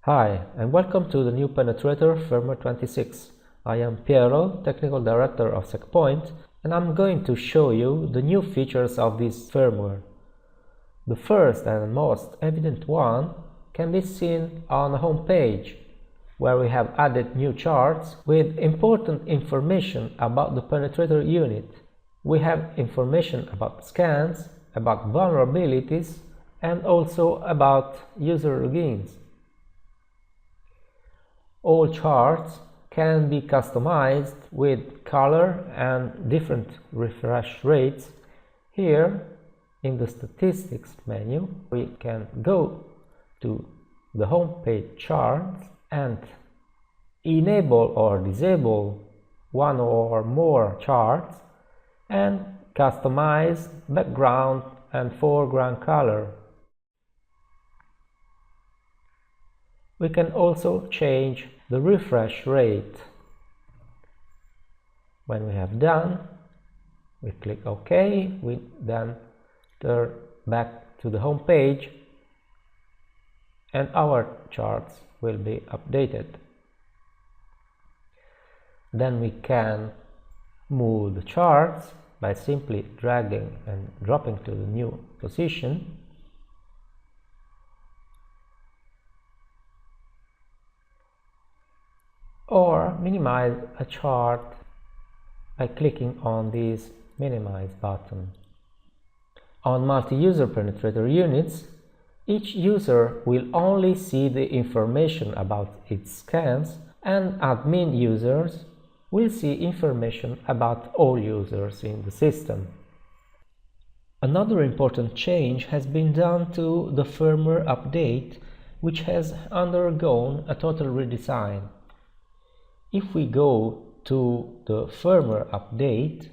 Hi, and welcome to the new Penetrator Firmware 26. I am Piero, Technical Director of SecPoint, and I'm going to show you the new features of this firmware. The first and most evident one can be seen on the home page, where we have added new charts with important information about the Penetrator unit. We have information about scans, about vulnerabilities, and also about user logins. All charts can be customized with color and different refresh rates. Here in the statistics menu we can go to the home page charts and enable or disable one or more charts and customize background and foreground color. We can also change the refresh rate. When we have done, we click OK. We then turn back to the home page and our charts will be updated. Then we can move the charts by simply dragging and dropping to the new position. Or minimize a chart by clicking on this minimize button. On multi-user Penetrator units, each user will only see the information about its scans, and admin users will see information about all users in the system. Another important change has been done to the firmware update, which has undergone a total redesign. If we go to the firmware update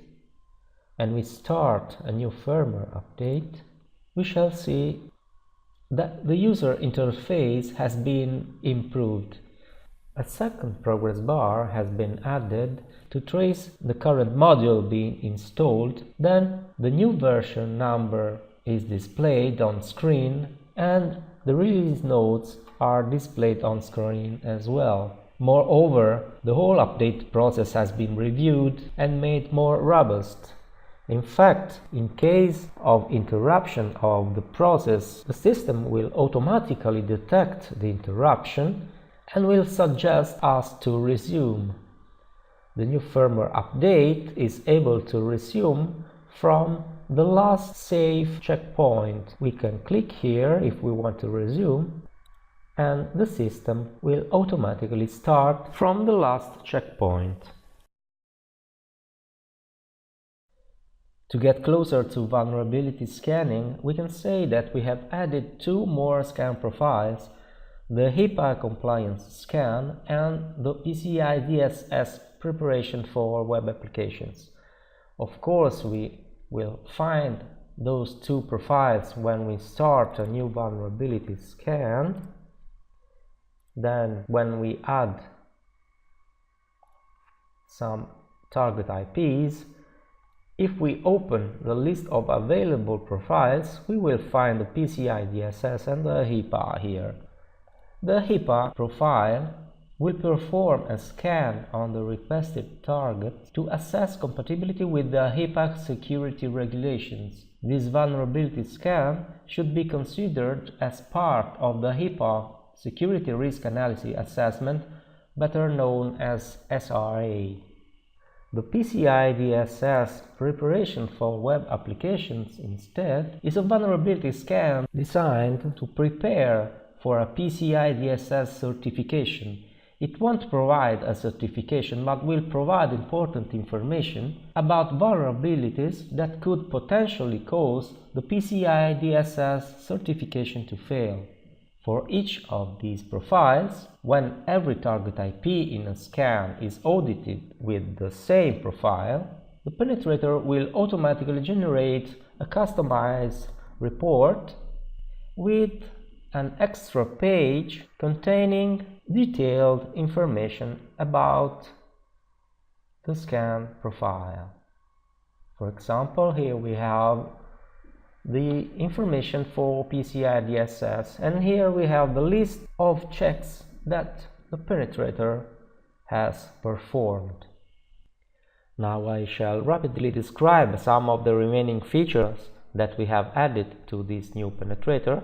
and we start a new firmware update, we shall see that the user interface has been improved. A second progress bar has been added to trace the current module being installed. Then the new version number is displayed on screen and the release notes are displayed on screen as well. Moreover, the whole update process has been reviewed and made more robust. In fact, in case of interruption of the process, the system will automatically detect the interruption and will suggest us to resume. The new firmware update is able to resume from the last save checkpoint. We can click here if we want to resume, and the system will automatically start from the last checkpoint. To get closer to vulnerability scanning, we can say that we have added two more scan profiles, the HIPAA compliance scan and the PCI DSS preparation for web applications. Of course, we will find those two profiles when we start a new vulnerability scan. Then when we add some target IPs, if we open the list of available profiles, we will find the PCI DSS and the HIPAA here. The HIPAA profile will perform a scan on the requested target to assess compatibility with the HIPAA security regulations. This vulnerability scan should be considered as part of the HIPAA Security Risk Analysis Assessment, better known as SRA. The PCI DSS preparation for web applications instead is a vulnerability scan designed to prepare for a PCI DSS certification. It won't provide a certification but will provide important information about vulnerabilities that could potentially cause the PCI DSS certification to fail. For each of these profiles, when every target IP in a scan is audited with the same profile, the Penetrator will automatically generate a customized report with an extra page containing detailed information about the scan profile. For example, here we have the information for PCI DSS, and here we have the list of checks that the penetrator has performed. Now I shall rapidly describe some of the remaining features that we have added to this new penetrator.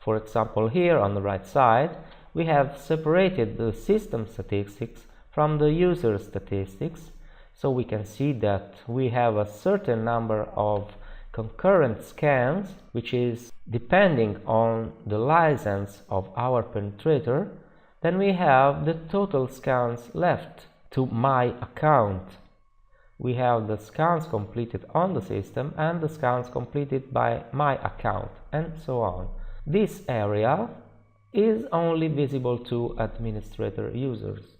For example, here on the right side we have separated the system statistics from the user statistics, so we can see that we have a certain number of concurrent scans, which is depending on the license of our penetrator. Then we have the total scans left to my account. We have the scans completed on the system and the scans completed by my account, and so on. This area is only visible to administrator users.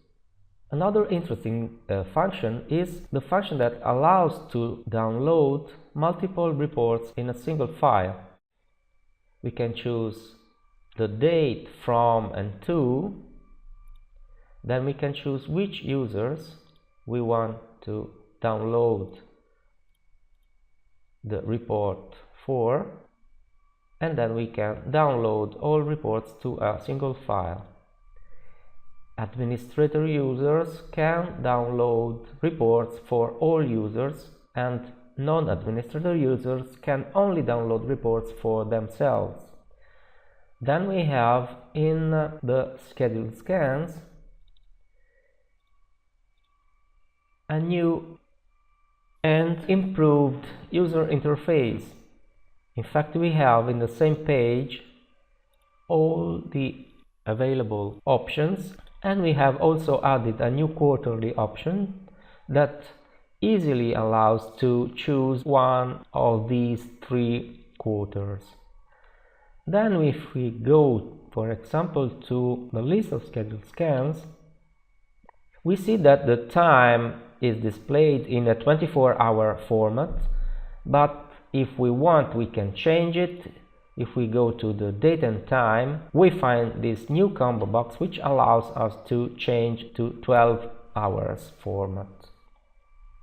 Another interesting function is the function that allows to download multiple reports in a single file. We can choose the date from and to, then we can choose which users we want to download the report for, and then we can download all reports to a single file. Administrator users can download reports for all users, and non-administrator users can only download reports for themselves. Then we have in the scheduled scans a new and improved user interface. In fact, we have in the same page all the available options, and we have also added a new quarterly option that easily allows to choose one of these 3 quarters. Then if we go, for example, to the list of scheduled scans, we see that the time is displayed in a 24-hour format, but if we want, we can change it. If we go to the date and time, we find this new combo box which allows us to change to 12 hours format.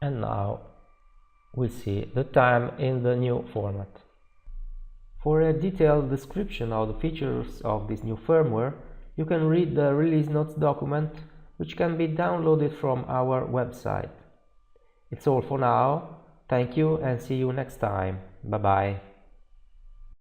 And now we see the time in the new format. For a detailed description of the features of this new firmware, you can read the release notes document, which can be downloaded from our website. It's all for now. Thank you and see you next time. Bye bye.